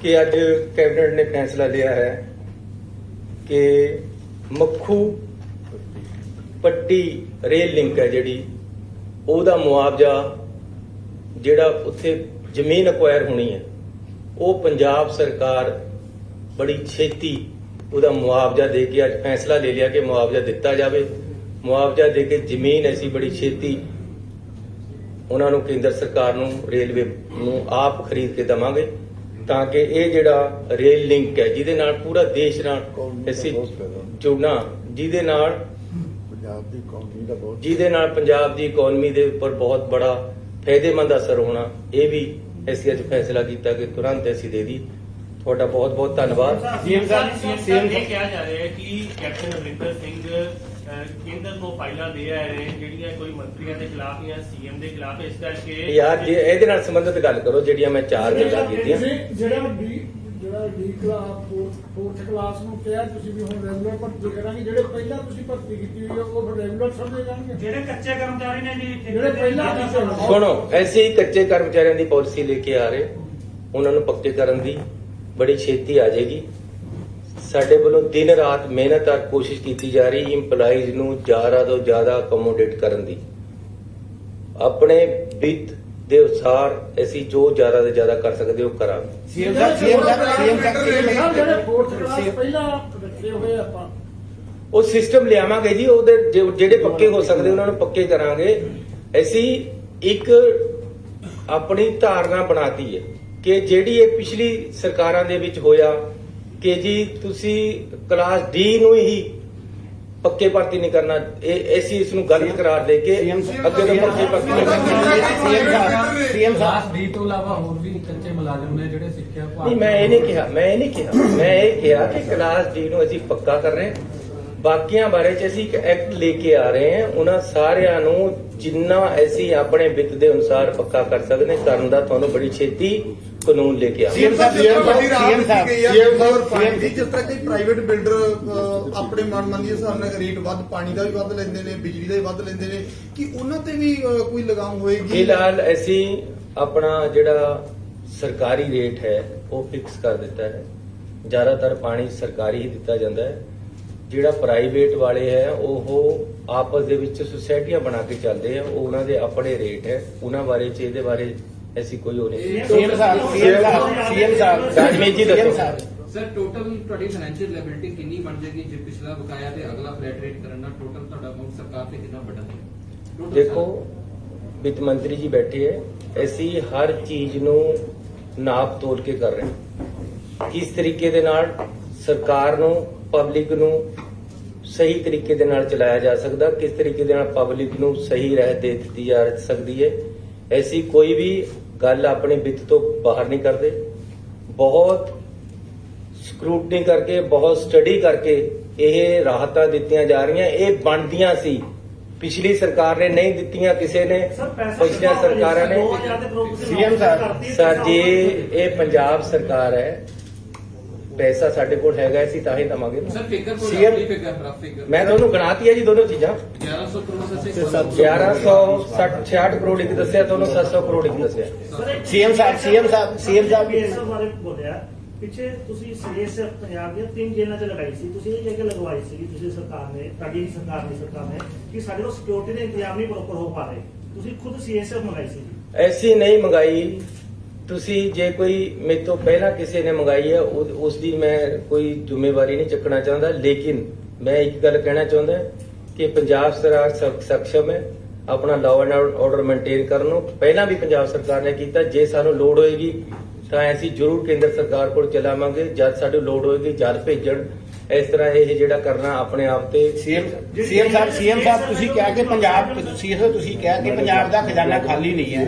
ਕਿ ਅੱਜ ਕੈਬਨਿਟ ਨੇ ਫੈਸਲਾ ਲਿਆ ਹੈ ਕਿ ਮੱਖੂ ਪੱਟੀ ਰੇਲ ਲਿੰਕ ਹੈ ਜਿਹੜੀ, ਉਹਦਾ ਮੁਆਵਜ਼ਾ ਜਿਹੜਾ ਉੱਥੇ ਜ਼ਮੀਨ ਅਕਵਾਇਰ ਹੋਣੀ ਹੈ, ਉਹ ਪੰਜਾਬ ਸਰਕਾਰ ਬੜੀ ਛੇਤੀ ਉਹਦਾ ਮੁਆਵਜ਼ਾ ਦੇ ਕੇ ਅੱਜ ਫੈਸਲਾ ਲੈ ਲਿਆ ਕਿ ਮੁਆਵਜ਼ਾ ਦਿੱਤਾ ਜਾਵੇ। ਮੁਆਵਜ਼ਾ ਦੇ ਕੇ ਜ਼ਮੀਨ ਅਸੀਂ ਬੜੀ ਛੇਤੀ ਉਹਨਾਂ ਨੂੰ, ਕੇਂਦਰ ਸਰਕਾਰ ਨੂੰ, ਰੇਲਵੇ ਨੂੰ ਆਪ ਖਰੀਦ ਕੇ ਦੇਵਾਂਗੇ, ਤਾਂ ਕਿ ਇਹ ਜਿਹੜਾ ਰੇਲ ਲਿੰਕ ਹੈ ਜਿਹਦੇ ਨਾਲ ਪੂਰਾ ਦੇਸ਼ ਨਾਲ ਅਸੀਂ ਜੁੜਨਾ, ਜਿਹਦੇ ਨਾਲ ਪੰਜਾਬ ਦੀ ਇਕਨੋਮੀ ਦੇ ਉੱਪਰ ਬਹੁਤ ਬੜਾ ਫਾਇਦੇਮੰਦ ਅਸਰ ਹੋਣਾ, ਇਹ ਵੀ ਅਸੀਂ ਅੱਜ ਫੈਸਲਾ ਕੀਤਾ ਕਿ ਤੁਰੰਤ ਅਸੀਂ ਦੇ ਦੀ। ਤੁਹਾਡਾ ਬਹੁਤ ਬਹੁਤ ਧੰਨਵਾਦ। ਸੀਐਮ ਸਾਹਿਬ ਇਹ ਕਿਹਾ ਜਾ ਰਿਹਾ ਹੈ ਕਿ ਕੈਪਟਨ ਅਮਰਿੰਦਰ ਸਿੰਘ ਕੇਂਦਰ ਤੋਂ ਫਾਈਲਾਂ ਦੇ ਆਏ ਨੇ ਜਿਹੜੀਆਂ ਕੋਈ ਮੰਤਰੀਆਂ ਦੇ ਖਿਲਾਫ ਜਾਂ ਸੀਐਮ ਦੇ ਖਿਲਾਫ, ਇਸ ਕਰਕੇ ਯਾਰ ਜੇ ਇਹਦੇ ਨਾਲ ਸੰਬੰਧਿਤ ਗੱਲ ਕਰੋ ਜਿਹੜੀਆਂ ਮੈਂ 4 ਗੱਲਾਂ ਕੀਤੀਆਂ। ਜਿਹੜਾ ਡੀ ਕਲਾਸ 4th ਕਲਾਸ ਨੂੰ ਕਿਹਾ ਤੁਸੀਂ ਵੀ ਹੁਣ ਰੈਗੂਲਰ ਭਰਤੀ ਕਰਾਂਗੇ, ਜਿਹੜੇ ਪਹਿਲਾਂ ਤੁਸੀਂ ਭਰਤੀ ਕੀਤੀ ਹੋਈ ਹੈ ਉਹ ਫਿਰ ਰੈਗੂਲਰ ਸਮਝੇ ਜਾਣਗੇ। ਜਿਹੜੇ ਕੱਚੇ ਕਰਮਚਾਰੀ ਨੇ ਜੀ, ਜਿਹੜੇ ਪਹਿਲਾਂ ਸੁਣੋ, ਐਸੇ ਹੀ ਕੱਚੇ ਕਰਮਚਾਰੀਆਂ ਦੀ ਪਾਲਿਸੀ ਲੈ ਕੇ ਆ ਰਹੇ, ਉਹਨਾਂ ਨੂੰ ਪੱਕੇ ਕਰਨ ਦੀ ਬੜੀ ਛੇਤੀ ਆ ਜਾਏਗੀ। ਸਾਡੇ ਵੱਲੋਂ ਦਿਨ ਰਾਤ ਮਿਹਨਤ ਔਰ ਕੋਸ਼ਿਸ਼ ਕੀਤੀ ਜਾ ਰਹੀ ਇੰਪਲਾਈਜ਼ ਨੂੰ ਜ਼ਿਆਦਾ ਤੋਂ ਜ਼ਿਆਦਾ ਅਕੋਮੋਡੇਟ ਕਰਨ ਦੀ। ਆਪਣੇ ਵਿੱਤ ਦੇ ਅਨੁਸਾਰ ਅਸੀਂ ਜੋ ਜ਼ਿਆਦਾ ਤੋਂ ਜ਼ਿਆਦਾ ਕਰ ਸਕਦੇ ਹੋ ਕਰਾਂਗੇ। ਸੀਐਮ ਸਾਹਿਬ ਜਿਹੜੇ 4th ਕਲਾਸ ਪਹਿਲਾਂ ਰੱਖੇ ਹੋਏ ਆਪਾਂ ਉਹ ਸਿਸਟਮ ਲਿਆਵਾਂਗੇ ਜੀ, ਉਹਦੇ ਜਿਹੜੇ ਪੱਕੇ ਹੋ ਸਕਦੇ ਉਹਨਾਂ ਨੂੰ ਪੱਕੇ ਕਰਾਂਗੇ। ਅਸੀਂ ਇੱਕ ਆਪਣੀ ਧਾਰਨਾ ਬਣਾਤੀ ਹੈ ਕਿ ਜਿਹੜੀ ਇਹ ਪਿਛਲੀ ਸਰਕਾਰਾਂ ਦੇ ਵਿੱਚ ਹੋਇਆ ਕਿ ਜੀ ਤੁਸੀਂ ਕਲਾਸ ਡੀ ਨੂੰ ਹੀ ਪੱਕੇ ਭਰਤੀ ਨਹੀਂ ਕਰਨਾ, ਇਹ ਅਸੀਂ ਇਸ ਨੂੰ ਗਲਤ ਕਰਾਰ ਦੇ ਕੇ ਅੱਗੇ ਤੋਂ ਪੱਕੇ ਭਰਤੀ ਸੀਐਮ ਸਾਹਿਬ ਡੀ ਤੋਂ ਇਲਾਵਾ ਹੋਰ ਵੀ ਕੱਚੇ ਮੁਲਾਜ਼ਮ ਨੇ ਜਿਹੜੇ ਸਿੱਖਿਆ ਨਹੀਂ, ਮੈਂ ਇਹ ਨਹੀਂ ਕਿਹਾ ਕਿ ਕਲਾਸ ਡੀ ਨੂੰ ਅਸੀਂ ਪੱਕਾ ਕਰ ਰਹੇ ਹਾਂ। ਬਾਕੀਆਂ ਬਾਰੇ ਚ ਅਸੀਂ ਇੱਕ ਐਕਟ ਲੈ ਕੇ ਆ ਰਹੇ ਹਾਂ, ਉਹਨਾਂ ਸਾਰਿਆਂ ਨੂੰ ਜਿੰਨਾ ਅਸੀਂ ਆਪਣੇ ਵਿੱਤ ਦੇ ਅਨੁਸਾਰ ਪੱਕਾ ਕਰ ਸਕਦੇ ਕਰਨ ਦਾ ਤੁਹਾਨੂੰ ਬੜੀ ਛੇਤੀ ਕਾਨੂੰਨ ਲੈ ਕੇ ਆਵਾਂਗੇ। ਜਿਸ ਤਰ੍ਹਾਂ ਕਿ ਪ੍ਰਾਈਵੇਟ ਬਿਲਡਰ ਆਪਣੇ ਮਨਮਰਜ਼ੀ ਦੇ ਹਿਸਾਬ ਨਾਲ ਰੇਟ ਵੱਧ, ਪਾਣੀ ਦਾ ਵੀ ਵੱਧ ਲੈਂਦੇ ਨੇ, ਬਿਜਲੀ ਦਾ ਵੀ ਵੱਧ ਲੈਂਦੇ ਨੇ, ਕਿ ਉਹਨਾਂ ਤੇ ਵੀ ਕੋਈ ਲਗਾਮ ਹੋਏਗੀ? ਫਿਲਹਾਲ ਅਸੀਂ ਆਪਣਾ ਜਿਹੜਾ ਸਰਕਾਰੀ ਰੇਟ ਹੈ ਉਹ ਫਿਕਸ ਕਰ ਦਿੱਤਾ ਹੈ। ਜ਼ਿਆਦਾਤਰ ਪਾਣੀ ਸਰਕਾਰੀ ਹੀ ਦਿੱਤਾ ਜਾਂਦਾ ਹੈ। ਜਿਹੜਾ ਪ੍ਰਾਈਵੇਟ ਵਾਲੇ ਹੈ ਉਹ ਆਪਸ ਦੇ ਵਿੱਚ ਸੁਸਾਇਟੀਆਂ ਬਣਾ ਕੇ ਚੱਲਦੇ ਆ, ਉਹ ਉਹਨਾਂ ਦੇ ਆਪਣੇ ਰੇਟ ਹੈ, ਉਹਨਾਂ ਬਾਰੇ ਚ ਇਹਦੇ ਬਾਰੇ ਐਸੀ ਕੋਈ ਹੋ ਨਹੀਂ। ਸੀਐਮ ਸਾਹਿਬ ਰਾਜਮੀਤ ਜੀ ਦੱਸੋ ਸਰ, ਟੋਟਲ ਤੁਹਾਡੀ ਫਾਈਨੈਂਸ਼ੀਅਲ ਲਾਇਬਿਲਿਟੀ ਕਿੰਨੀ ਬਣ ਜਾਏਗੀ ਜੇ ਪਿਛਲਾ ਬਕਾਇਆ ਤੇ ਅਗਲਾ ਫਲੈਟ ਰੇਟ ਕਰਨ ਨਾਲ ਟੋਟਲ ਤੁਹਾਡਾ ਅਮਾਉਂਟ ਸਰਕਾਰ ਤੇ ਕਿੰਨਾ ਵੱਡਾ? ਦੇਖੋ, ਵਿੱਤ ਮੰਤਰੀ ਜੀ ਬੈਠੇ ਹੈ, ਅਸੀਂ ਹਰ ਚੀਜ਼ ਨੂੰ ਨਾਪ ਤੋਲ ਕੇ ਕਰ ਰਹੇ ਹਾਂ। ਕਿਸ ਤਰੀਕੇ ਦੇ ਨਾਲ ਸਰਕਾਰ ਨੂੰ, ਪਬਲਿਕ ਨੂੰ ਸਹੀ ਤਰੀਕੇ ਦੇ ਨਾਲ ਚਲਾਇਆ ਜਾ ਸਕਦਾ, ਕਿਸ ਤਰੀਕੇ ਦੇ ਨਾਲ ਪਬਲਿਕ ਨੂੰ ਸਹੀ ਰਾਹ ਦੇ ਦਿੱਤੀ ਜਾ ਸਕਦੀ ਹੈ। ਐਸੀ ਕੋਈ ਵੀ ਗੱਲ ਆਪਣੇ ਵਿੱਤ ਤੋਂ ਬਾਹਰ ਨਹੀਂ ਕਰਦੇ। ਬਹੁਤ ਸਕਰੂਟਨੀ ਕਰਕੇ, ਬਹੁਤ ਸਟੱਡੀ ਕਰਕੇ ਇਹ ਰਾਹਤਾਂ ਦਿੱਤੀਆਂ ਜਾ ਰਹੀਆਂ। ਇਹ ਬਣਦੀਆਂ ਸੀ, ਪਿਛਲੀ ਸਰਕਾਰ ਨੇ ਨਹੀਂ ਦਿੱਤੀਆਂ, ਕਿਸੇ ਨੇ, ਪਿਛਲੀਆਂ ਸਰਕਾਰਾਂ ਨੇ। ਸੀਐਮ ਸਾਹਿਬ ਸਰ ਜੀ, ਇਹ ਪੰਜਾਬ ਸਰਕਾਰ ਹੈ, ਪੈਸਾ ਸਾਡੇ ਕੋਲ ਹੈਗਾ, ਅਸੀਂ ਤਾਂ ਹੀ ਦਵਾਂਗੇ। ਸਰ ਫਿਗਰ ਕੋਈ CM ਰਫ ਫਿਗਰ ਮੈਂ ਤੁਹਾਨੂੰ ਗਣਾਤੀ ਹੈ ਜੀ ਦੋਨੋਂ ਚੀਜ਼ਾਂ। 1100 ਕਰੋੜ ਸੇ 1166 ਕਰੋੜ ਇੱਕ ਦੱਸਿਆ, ਤੁਹਾਨੂੰ 700 ਕਰੋੜ ਇੱਕ ਦੱਸਿਆ। ਸੀਐਮ ਸਾਹਿਬ ਇਸ ਬਾਰੇ ਬੋਲਿਆ ਪਿੱਛੇ ਤੁਸੀਂ ਸੀਐਸ ਪੰਜਾਬ ਦੀਆਂ 3 ਜੇਲ੍ਹਾਂ 'ਚ ਲਗਾਈ ਸੀ, ਤੁਸੀਂ ਇਹ ਜਗ੍ਹਾ ਲਗਵਾਈ ਸੀ ਤੁਸੀਂ ਸਰਕਾਰ ਨੇ, ਤੁਹਾਡੀ ਸਰਕਾਰ ਨੇ ਕਿ ਸਾਡੇ ਕੋਲ ਸਿਕਿਉਰਿਟੀ ਦੇ ਇੰਤਜ਼ਾਮ ਨਹੀਂ ਪ੍ਰੋਪਰ ਹੋ ਪਾ ਰਹੇ, ਤੁਸੀਂ ਖੁਦ ਸੀਐਸਐਫ ਮੰਗਾਈ ਸੀ। ਐਸੀ ਨਹੀਂ ਮੰਗਾਈ ਤੁਸੀਂ, ਜੇ ਕੋਈ ਮੇਰੇ ਤੋਂ ਪਹਿਲਾਂ ਕਿਸੇ ਨੇ ਮੰਗਾਈ ਹੈ ਉਸ ਦੀ ਮੈਂ ਕੋਈ ਜ਼ਿੰਮੇਵਾਰੀ ਨਹੀਂ ਚੱਕਣਾ ਚਾਹੁੰਦਾ, ਲੇਕਿਨ ਮੈਂ ਇੱਕ ਗੱਲ ਕਹਿਣਾ ਚਾਹੁੰਦਾ ਕਿ ਪੰਜਾਬ ਸਰਕਾਰ ਸક્ષਮ ਹੈ ਆਪਣਾ ਲਾਅ ਐਂਡ ਆਰਡਰ ਮੇਨਟੇਨ ਕਰਨ ਨੂੰ। ਪਹਿਲਾਂ ਵੀ ਪੰਜਾਬ ਸਰਕਾਰ ਨੇ ਕੀਤਾ। ਜੇ ਸਾਨੂੰ ਲੋੜ ਹੋਏਗੀ ਤਾਂ ਅਸੀਂ ਜ਼ਰੂਰ ਕੇਂਦਰ ਸਰਕਾਰ ਕੋਲ ਚਲਾਵਾਂਗੇ। ਜਦ ਸਾਨੂੰ ਲੋੜ ਹੋਏਗੀ ਜਦ ਭੇਜਣ। ਇਸ ਤਰ੍ਹਾਂ ਇਹ ਜਿਹੜਾ ਕਰਨਾ ਆਪਣੇ ਆਪ ਤੇ ਸੀਐਮ ਸਾਹਿਬ ਤੁਸੀਂ ਕਿਹਾ ਕਿ ਪੰਜਾਬ ਤੁਸੀਂ ਕਿਹਾ ਕਿ ਪੰਜਾਬ ਦਾ ਖਜ਼ਾਨਾ ਖਾਲੀ ਨਹੀਂ ਹੈ।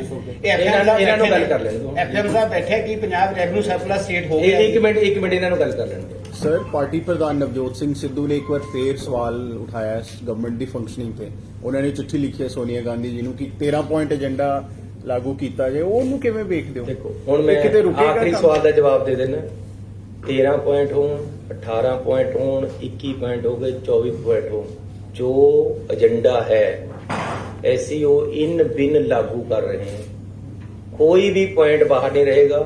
ਇਹਨਾਂ ਨੂੰ ਗੱਲ ਕਰ ਲੈਣ ਦਿਓ। ਐਫਐਮ ਸਾਹਿਬ ਬੈਠੇ ਕਿ ਪੰਜਾਬ ਰੈਵਨਿਊ ਸਰਪਲਸ ਸਟੇਟ ਹੋ ਗਿਆ। ਇੱਕ ਮਿੰਟ ਇਹਨਾਂ ਨੂੰ ਗੱਲ ਕਰ ਲੈਣ ਦਿਓ। ਸਰ, ਪਾਰਟੀ ਪ੍ਰਧਾਨ ਨਵਜੋਤ ਸਿੰਘ ਸਿੱਧੂ ਨੇ ਇੱਕ ਵਾਰ ਫੇਰ ਸਵਾਲ ਉਠਾਇਆ ਗਵਰਨਮੈਂਟ ਦੀ ਫੰਕਸ਼ਨਿੰਗ ਤੇ। ਉਹਨਾਂ ਨੇ ਚਿੱਠੀ ਲਿਖੀ ਹੈ ਸੋਨੀਆ ਗਾਂਧੀ ਜੀ ਨੂੰ ਕਿ 13 ਪੁਆਇੰਟ ਏਜੰਡਾ ਲਾਗੂ ਕੀਤਾ ਜਾਏ। ਉਹਨੂੰ ਕਿਵੇਂ ਵੇਖਦੇ ਹੋ? ਦੇਖੋ ਹੁਣ ਮੈਂ ਆਖਰੀ ਸਵਾਲ ਦਾ ਜਵਾਬ ਦੇ ਦੇਣਾ। 13 ਪੁਆਇੰਟ ਹੋਣ, 18 ਪੁਆਇੰਟ ਹੋਣ, 21 ਪੁਆਇੰਟ ਹੋ ਗਏ, 24 ਪੁਆਇੰਟ ਹੋਣ, ਜੋ ਏਜੰਡਾ ਹੈ ਐਸਸੀਓ ਇਨ ਬਿਨ ਲਾਗੂ ਕਰ ਰਹੇ हैं। ਕੋਈ ਵੀ ਪੁਆਇੰਟ ਬਾਹਰ ਨਹੀਂ ਰਹੇਗਾ।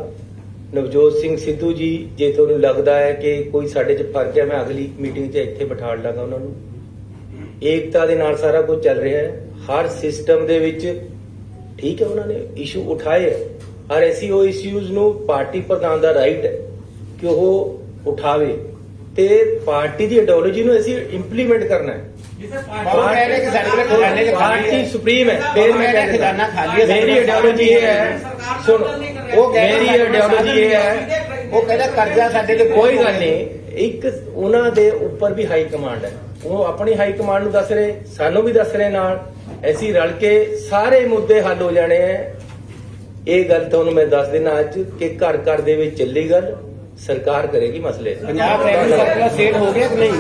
ਨਵਜੋਤ ਸਿੰਘ ਸਿੱਧੂ ਜੀ, ਜੇ ਤੁਹਾਨੂੰ ਲੱਗਦਾ ਹੈ ਕਿ ਕੋਈ ਸਾਡੇ 'ਚ ਫਰਕ ਹੈ, ਮੈਂ ਅਗਲੀ ਮੀਟਿੰਗ 'ਚ ਇੱਥੇ ਬਿਠਾ ਲਾਂਗਾ ਉਹਨਾਂ ਨੂੰ। ਏਕਤਾ ਦੇ ਨਾਲ ਸਾਰਾ ਕੁਝ ਚੱਲ ਰਿਹਾ ਹੈ। ਹਰ ਸਿਸਟਮ ਦੇ ਵਿੱਚ ਠੀਕ ਹੈ, ਉਹਨਾਂ ਨੇ ਇਸ਼ੂ ਉਠਾਏ। ਹਰ ਐਸਸੀਓ ਇਸ਼ੂਜ਼ ਨੂੰ ਪਾਰਟੀ ਪ੍ਰਧਾਨ ਦਾ ਰਾਈਟ ਹੈ ਕਿ ਉਹ ਉਠਾਵੇ ਤੇ ਪਾਰਟੀ ਦੀ ਆਈਡੀਓਲੋਜੀ ਨੂੰ ਅਸੀਂ ਇੰਪਲੀਮੈਂਟ ਕਰਨਾ ਹੈ। ਪਾਰਟੀ ਸੁਪਰੀਮ ਹੈ। ਫਿਰ ਮੈਂ ਖਜ਼ਾਨਾ ਖਾਲੀ ਹੈ। ਮੇਰੀ ਆਈਡੀਓਲੋਜੀ ਇਹ ਹੈ, ਸੁਣੋ, ਮੇਰੀ ਆਈਡੀਓਲੋਜੀ ਇਹ ਹੈ, ਉਹ ਕਹਿੰਦਾ ਕਰਜ਼ਾ ਸਾਡੇ ਤੇ ਕੋਈ ਗੱਲ ਨਹੀਂ। ਇੱਕ ਉਹਨਾਂ ਦੇ ਉੱਪਰ ਵੀ ਹਾਈ ਕਮਾਂਡ ਹੈ। ਉਹ ਆਪਣੀ ਹਾਈ ਕਮਾਂਡ ਨੂੰ ਦੱਸ ਰਹੇ, ਸਾਨੂੰ ਵੀ ਦੱਸ ਰਹੇ ਨਾਲ। ਅਸੀਂ ਰਲ ਕੇ ਸਾਰੇ ਮੁੱਦੇ ਹੱਲ ਹੋ ਜਾਣੇ ਹੈ। ਇਹ ਗੱਲ ਤੁਹਾਨੂੰ ਮੈਂ ਦੱਸ ਦੇਣਾ ਅੱਜ ਕਿ ਘਰ ਘਰ ਦੇ ਵਿੱਚ ਚੱਲੀ ਗੱਲ। ਸਰਕਾਰ ਕਰੇਗੀ ਮਸਲੇ। ਪੰਜਾਬ ਰੈਵਨਿਊ ਸਰਪਲਸ ਸਟੇਟ ਹੋ ਗਿਆ ਕਿ ਨਹੀਂ?